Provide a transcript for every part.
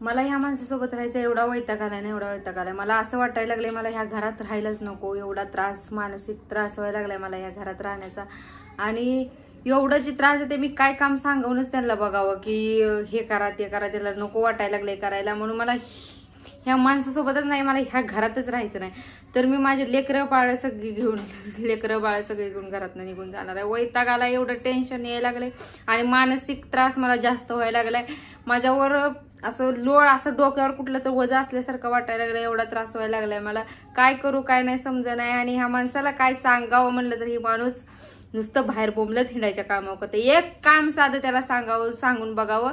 मला ह्या माणसासोबत राहायचं एवढा वैताग आलाय ना, एवढा वैताग आलाय. मला असं वाटायला लागलंय मला ह्या घरात राहायलाच नको. एवढा त्रास, मानसिक त्रास व्हायला लागलाय मला ह्या घरात राहण्याचा. आणि एवढं जे त्रास आहे ते मी काय काम सांगूनच त्यांना बघावं की हे करा ते करा, त्याला नको वाटायला लागलंय करायला. म्हणून मला ह्या माणसासोबतच नाही, मला ह्या घरातच राहायचं नाही. तर मी माझे लेकरं बाळ सगळी घेऊन घरातनं निघून जाणार आहे. वैताग आला, एवढं टेन्शन यायला लागलंय आणि मानसिक त्रास मला जास्त व्हायला लागलाय. माझ्यावर असं लोड, असं डोक्यावर कुठलं तर वजा असल्यासारखं वाटायला लागलं. एवढा त्रास व्हायला लागलाय मला. काय करू काय नाही समजा नाही. आणि ह्या माणसाला काय सांगावं म्हणलं तर ही माणूस नुसतं बाहेर बोंबलत हिंडायच्या कामावर करते. एक काम साधं त्याला सांगून बघावं.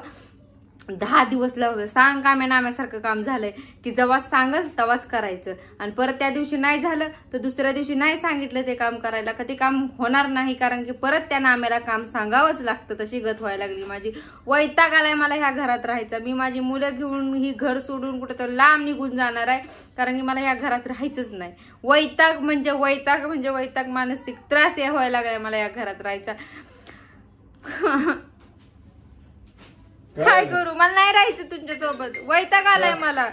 10 दिवस लावलं, सांग काम्या नाम्यासारखं काम झालंय की जेव्हा सांगल तेव्हाच करायचं. आणि परत त्या दिवशी नाही झालं तर दुसऱ्या दिवशी नाही सांगितलं ते काम करायला का ते काम होणार नाही. कारण की परत त्या नाम्याला काम सांगावंच लागतं. तशी गत व्हायला लागली माझी. वैताग आलाय मला ह्या घरात राहायचा. मी माझी मुलं घेऊन ही घर सोडून कुठं तर लांब निघून जाणार आहे. कारण की मला ह्या घरात राहायचंच नाही. वैताग म्हणजे वैताग, मानसिक त्रास व्हायला लागलाय मला या घरात राहायचा. काय करू, मला नाही राहायचं तुमच्यासोबत. वैताग आलाय मला.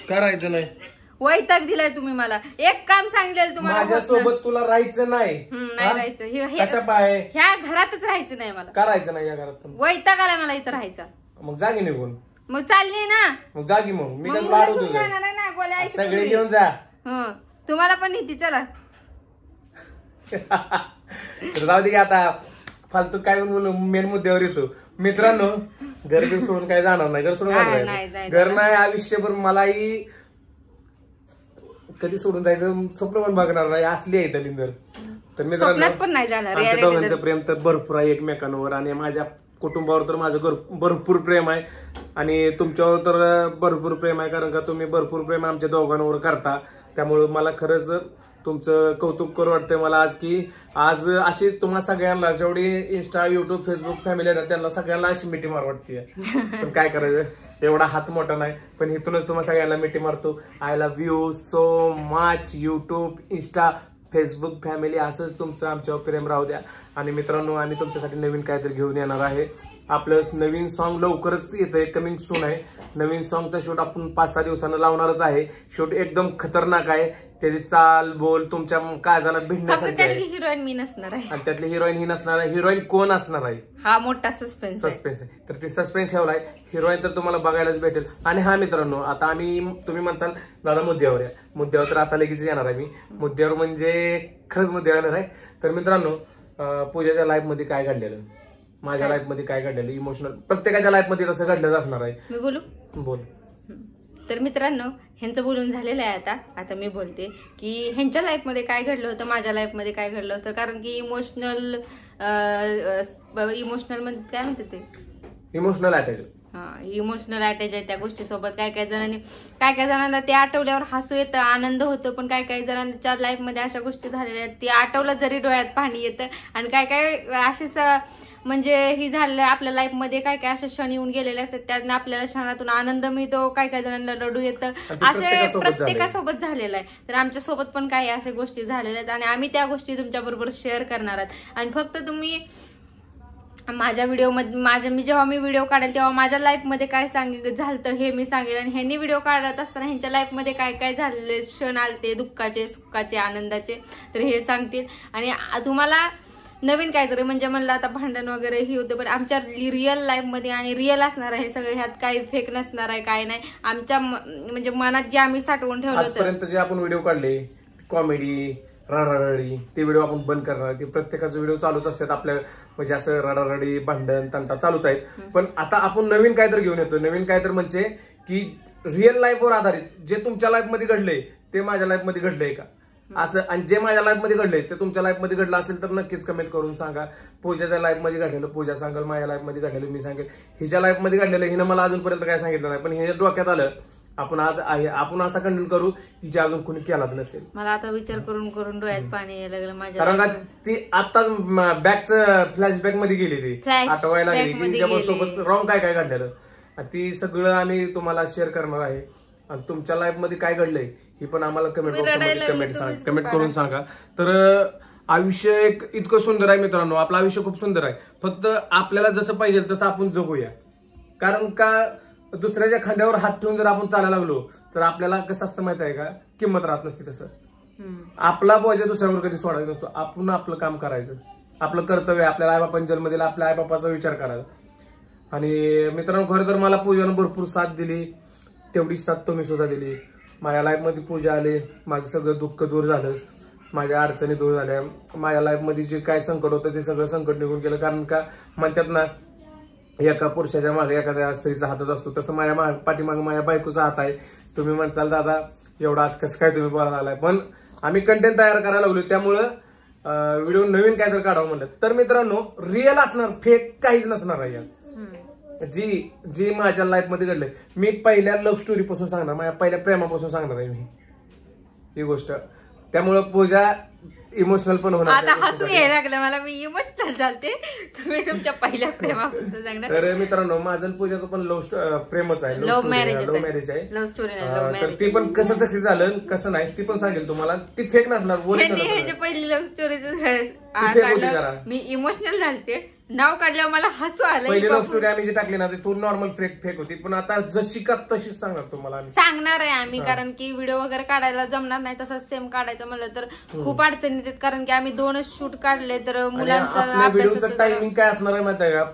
करायचं नाही, वैताग दिलाय तुम्ही मला. एक काम सांगितलं तुम्हाला, माझ्यासोबत तुला राहायचं नाही. नाही राहायचं कसं पाय, ह्या घरातच राहायचं नाही मला. करायचं नाही या घरात. वैताग आलाय मला इथं राहायचा. मग जागी निघून, मग चालली ना. मग जागी, मग मी काय लाडू तुझं सगळे घेऊन जा. तुम्हाला पण नीती चला. जाऊ दे की आता फालतू काय बोलू. मेन मुद्द्यावर येतो. मित्रांनो, घर घेऊन सोडून काय जाणार नाही. घर सोडून घर नाही आयुष्यभर. मलाही कधी सोडून जायचं स्वप्न पण बघणार नाही असली आहे दलिंदर. तर मित्रांनो, पण नाही जाणार. आमच्या दोघांचं प्रेम तर भरपूर आहे एकमेकांवर. आणि माझ्या कुटुंबावर तर माझं भरपूर प्रेम आहे. आणि तुमच्यावर तर भरपूर प्रेम आहे. कारण का तुम्ही भरपूर प्रेम आमच्या दोघांवर करता. त्यामुळे मला खरंच तुमचं कौतुक करू वाटतंय मला आज की आज अशी तुम्हाला सगळ्यांना जेवढी इंस्टा, युट्यूब, फेसबुक फॅमिली आहे ना त्यांना सगळ्यांना अशी मिठी मार वाटते. पण काय करायचं, एवढा हात मोठा नाही. पण इथूनच तुम्हाला सगळ्यांना मिठी मारतो. I love you so much. YouTube, Insta, Facebook family असंच तुमचं आमच्यावर प्रेम राहू द्या. आणि मित्रांनो, आम्ही तुमच्यासाठी नवीन काहीतरी घेऊन येणार आहे. आपलं नवीन सॉन्ग लवकरच येतंय, कमिंग सून आहे. नवीन सॉन्गचा शूट आपण 5-6 दिवसानं लावणारच आहे. शूट एकदम खतरनाक आहे. त्याची चाल बोल तुमच्या काळजाला भिडण्यासारखी आहे. हिरोईन मी नसणार आहे आणि त्यातली हिरोईन ही नसणार आहे. हिरोईन कोण असणार आहे हा मोठा सस्पेन्स आहे. तर ती सस्पेन्स ठेवलाय. हिरोईन तर तुम्हाला बघायलाच भेटेल. आणि हा मित्रांनो, आता तुम्ही म्हणसाल दादा मुद्द्यावर आहे. मुद्द्यावर तर आता लगेच येणार आहे मी. मुद्द्यावर म्हणजे खरंच मुद्द्यावर येणार आहे. तर मित्रांनो, पूजाच्या लाईफ मध्ये काय घडलेलं, माझ्या लाईफ मध्ये काय घडलेलं, इमोशनल प्रत्येकाच्या लाईफ मध्ये तसं घडलं असणार आहे. मी बोलू? बोल. तर मित्रांनो, ह्यांचं बोलून झालेलं आहे. आता मी बोलते की ह्यांच्या लाईफ मध्ये काय घडलं होतं, माझ्या लाईफ मध्ये काय घडलं होतं. कारण की इमोशनल म्हणजे काय म्हणते ते, इमोशनल अटॅच. इमोशनल अटॅच आहे त्या गोष्टीसोबत. काय काय जणांना ते आठवल्यावर हसू येतं, आनंद होतो. पण काय जणांच्या लाईफ मध्ये अशा गोष्टी झालेल्या आहेत, ती आठवलं जरी डोळ्यात पाणी येतं. आणि काय असेच म्हणजे ही झालेलं आपल्या लाईफ मध्ये काय असे क्षण येऊन गेलेले असतात, त्यांना आपल्याला क्षणातून आनंद मिळतो. काय जणांना रडू येतं. असे प्रत्येकासोबत झालेलं आहे. तर आमच्या सोबत पण काही अशा गोष्टी झालेल्या आहेत आणि आम्ही त्या गोष्टी तुमच्या बरोबर शेअर करणार आहोत. आणि फक्त तुम्ही माझ्या व्हिडिओमध्ये जेव्हा मी व्हिडिओ काढेल तेव्हा माझ्या लाईफ मध्ये काय झालं हे मी सांगेल. आणि ह्यांनी व्हिडिओ काढत असताना ह्यांच्या लाईफ मध्ये काय झालेले क्षण आलते, दुःखाचे, सुखाचे, आनंदाचे, तर हे सांगतील. आणि तुम्हाला नवीन काहीतरी म्हणजे म्हणलं आता भांडण वगैरे ही होते, पण आमच्या रिअल लाईफ मध्ये आणि रिअल असणार आहे सगळे. ह्यात काही फेक नसणार आहे, काय नाही. आमच्या म्हणजे मनात जे आम्ही साठवून ठेवलं होतं, जे आपण व्हिडिओ काढले कॉमेडी, रडारडी, ते व्हिडिओ आपण बंद करणार. ते प्रत्येकाचे व्हिडिओ चालूच असतात आपल्या, म्हणजे असं रडारडी, भांडण, तंटा चालूच आहेत. पण आता आपण नवीन काहीतरी घेऊन येतो. नवीन काहीतरी म्हणजे की रिअल लाईफवर आधारित. जे तुमच्या लाईफ मध्ये घडले ते माझ्या लाईफ मध्ये घडलंय का असं, आणि जे माझ्या लाईफ मध्ये घडलंय ते तुमच्या लाईफ मध्ये घडलं असेल तर नक्कीच कमेंट करून सांगा. पूजाच्या लाईफ मध्ये घडलेलं पूजा सांगेल, माझ्या लाईफ मध्ये घडलेलं मी सांगेल, हिच्या लाईफ मध्ये घडलेलं हिनं मला अजूनपर्यंत काय सांगितलं नाही. पण हे डोक्यात आलं आपण असा कंटेंट करू की जे अजून कोणी केलाच नसेल. मला आता विचार करून डोळ्यात पाणी यायला लागलं माझ्या. कारण का ती आताच बॅकचं फ्लॅशबॅक मध्ये गेली, ती आठवायला लागली की तिच्यासोबत रॉंग काय घडलेलं. आणि ती सगळं आम्ही तुम्हाला शेअर करणार आहे. आणि तुमच्या लाईफ मध्ये काय घडलंय ही पण आम्हाला कमेंट बॉक्समध्ये कमेंट करून सांगा. तर आयुष्य इतकं सुंदर आहे मित्रांनो, आपलं आयुष्य खूप सुंदर आहे. फक्त आपल्याला जसं पाहिजे तसं आपण जगूया. कारण का दुसऱ्याच्या खांद्यावर हात ठेवून जर आपण चालायला लागलो तर आपल्याला कसं असतं माहित आहे का, किंमत राहत नसते. तसं आपला बोजा दुसऱ्यावर कधी सोडायचा नसतो. आपण आपलं काम करायचं, आपलं कर्तव्य, आपल्या आईबापांनी जन्म दिला, आपल्या आईबापाचा विचार करायचा. आणि मित्रांनो, खरं तर मला पूजानं भरपूर साथ दिली, तेवढीच साथ तुम्ही सुद्धा दिली. माझ्या लाईफमध्ये पूजा आली, माझं सगळं दुःख दूर झालं, माझ्या अडचणी दूर झाल्या, माझ्या लाईफमध्ये जे काय संकट होतं ते सगळं संकट निघून गेलं. कारण का म्हणतात ना, एका पुरुषाच्या मागे एखाद्या स्त्रीचा हातच असतो, तसं माझ्या पाठीमागे माझ्या बायकोचा हात आहे. तुम्ही म्हणसाल दादा एवढा आज कसं काय तुम्ही बोलायला आलाय, पण आम्ही कंटेंट तयार करायला लागलो, त्यामुळं व्हिडिओ नवीन काय तर काढावं म्हणलं. तर मित्रांनो, रिअल असणार, फेक काहीच नसणार आहे. जी माझ्या लाईफ मध्ये घडलंय, मी पहिल्या लव्ह स्टोरी पासून सांगणार, माझ्या पहिल्या प्रेमापासून सांगणार आहे मी ही गोष्ट. त्यामुळं पूजा इमोशनल पण होणार. आता हसू यायला लागलं मला, मी इमोशनल झालते. तुम्ही तुमच्या पहिल्या प्रेमापासून सांगणार. तर मित्रांनो, माझं आणि पूजाचं पण प्रेमच आहे, लव्ह मॅरेज आहे. लव्ह स्टोरी तर ती पण कसं सक्सेस झालं कसं नाही ती पण सांगेल तुम्हाला. ती फेक नसणार, पहिली लव्ह स्टोरीच मी इमोशनल झालते. नाव काढल्यावर मला हसू आलं. पहिली लव्ह स्टोरी आम्ही जी टाकली ना ती तू नॉर्मल फेक होती, पण आता जशी का तशीच सांगणार तुम्हाला, सांगणार आहे आम्ही. कारण की व्हिडिओ वगैरे काढायला जमणार नाही, तसंच सेम काढायचं म्हणलं तर खूप अडचणी येतात. कारण की आम्ही 2च शूट काढले, तर मुलांचा व्हिडिओचं टायमिंग काय असणार आहे माहिती आहे का,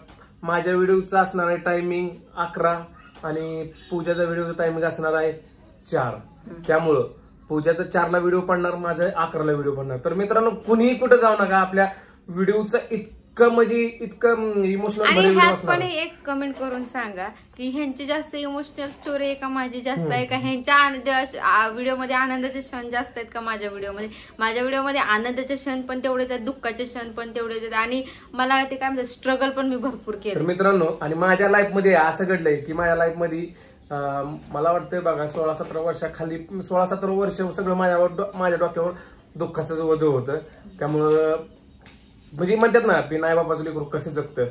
माझ्या व्हिडिओचं असणार आहे टायमिंग 11 आणि पूजाचा व्हिडिओचं टायमिंग असणार आहे 4. त्यामुळं पूजाचं 4ला व्हिडिओ पडणार, माझं 11ला व्हिडिओ पडणार. तर मित्रांनो, कुणीही कुठं जाऊ नका, आपल्या व्हिडिओचं इतकं इमोशनल. पण एक कमेंट करून सांगा की ह्यांची जास्त इमोशनल स्टोरी आहे का माझी जास्त आहे, का ह्यांच्या व्हिडिओमध्ये आनंदाचे क्षण जास्त आहेत का माझ्या व्हिडिओमध्ये. माझ्या व्हिडिओमध्ये आनंदाचे क्षण पण तेवढेच आहेत, दुःखाचे क्षण पण तेवढेच आहेत, आणि मला ते काय म्हणतात स्ट्रगल पण मी भरपूर केलं. मित्रांनो, आणि माझ्या लाईफ मध्ये असं घडलंय की माझ्या लाईफ मध्ये मला वाटतंय बघा 16-17 वर्षाखाली 16-17 वर्ष सगळं माझ्या डोक्यावर दुःखाचं ओझं होतं. त्यामुळं म्हणजे म्हणतात ना, बिन आई बापाचं लेकरू कसं जगतं,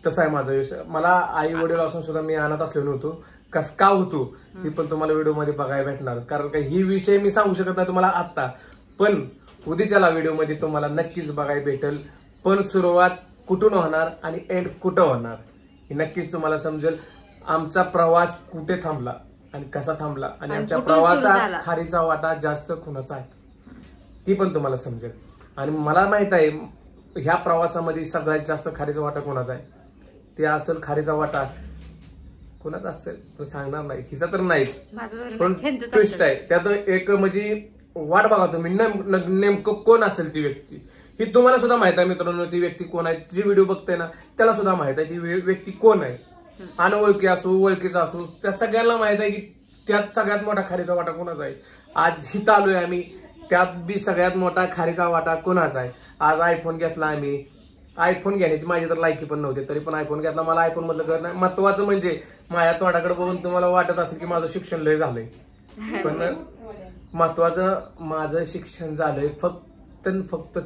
तसं आहे माझा विषय. मला आई वडील असून सुद्धा मी अनाथ असलेलो नव्हतो. कसं का होतो ती पण तुम्हाला व्हिडिओ मध्ये बघायला भेटणार. कारण का ही विषय मी सांगू शकत नाही तुम्हाला आता, पण उद्याच्या व्हिडिओ मध्ये तुम्हाला नक्कीच बघायला भेटेल. पण सुरुवात कुठून होणार आणि एंड कुठं होणार हे नक्कीच तुम्हाला समजेल. आमचा प्रवास कुठे थांबला आणि कसा थांबला, आणि आमच्या प्रवासात खारीचा वाटा जास्त कुणाचा आहे ती पण तुम्हाला समजेल. आणि मला माहित आहे ह्या प्रवासामध्ये सगळ्यात जास्त खारीचा वाटा कोणाचा आहे. ते असेल खारीचा वाटा कोणाचा असेल तर सांगणार नाही, हिचा तर नाहीच, पण ट्विस्ट आहे त्यात. एक म्हणजे वाट बघा तुम्ही, नेमकं कोण असेल ती व्यक्ती ही तुम्हाला सुद्धा माहित आहे. मित्रांनो, ती व्यक्ती कोण आहे, जी व्हिडिओ बघते ना त्याला सुद्धा माहित आहे ती व्यक्ती कोण आहे. अनोळखी असो ओळखीचा असो, त्या सगळ्यांना माहित आहे की त्यात सगळ्यात मोठा खारीचा वाटा कोणाचा आहे. आज हिथं आलोय आम्ही, त्यात बी सगळ्यात मोठा खारीचा वाटा कोणाचा आहे. आज आयफोन घेतला आम्ही, आयफोन घेण्याची माझी तर लायकी पण नव्हती, तरी पण आयफोन घेतला. मला आयफोन मधलं कळत नाही. महत्वाचं म्हणजे माझ्या तोंडाकडे बघून तुम्हाला वाटत असेल की माझं शिक्षण लय झालंय, पण महत्वाचं माझं शिक्षण झालंय फक्त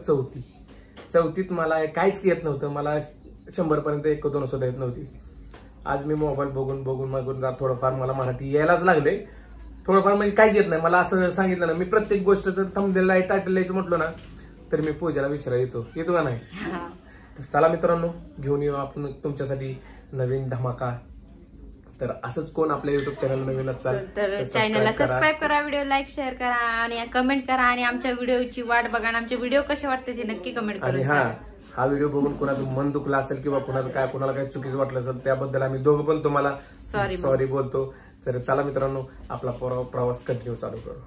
4थीत मला काहीच येत नव्हतं. मला 100 पर्यंत 1-2 सुद्धा येत नव्हती. आज मी मोबाईल बघून थोडंफार मला मराठी यायलाच लागले. थोडंफार म्हणजे काहीच येत नाही मला. असं सांगितलं ना मी, प्रत्येक गोष्ट जर थंबनेल टायटल लिहायचं म्हटलं ना तर मी पूजाला विचारायला येतो का नाही. चला मित्रांनो, घेऊन येऊ आपण तुमच्यासाठी नवीन धमाका. तर असंच कोण आपल्या युट्यूब चॅनल नवीन असाल तर चॅनलला सबस्क्राईब करा, व्हिडिओ लाईक शेअर करा आणि कमेंट करा, आणि आमच्या व्हिडिओची वाट बघा. आणि आमचे व्हिडिओ कसे वाटते ते नक्की कमेंट करा. हा व्हिडिओ बघून कोणाचं मन दुखलं असेल किंवा कोणाला काही चुकीचं वाटलं असेल त्याबद्दल आम्ही दोघं पण तुम्हाला सॉरी बोलतो. तर चला मित्रांनो, आपला प्रवास कंटिन्यू चालू करू.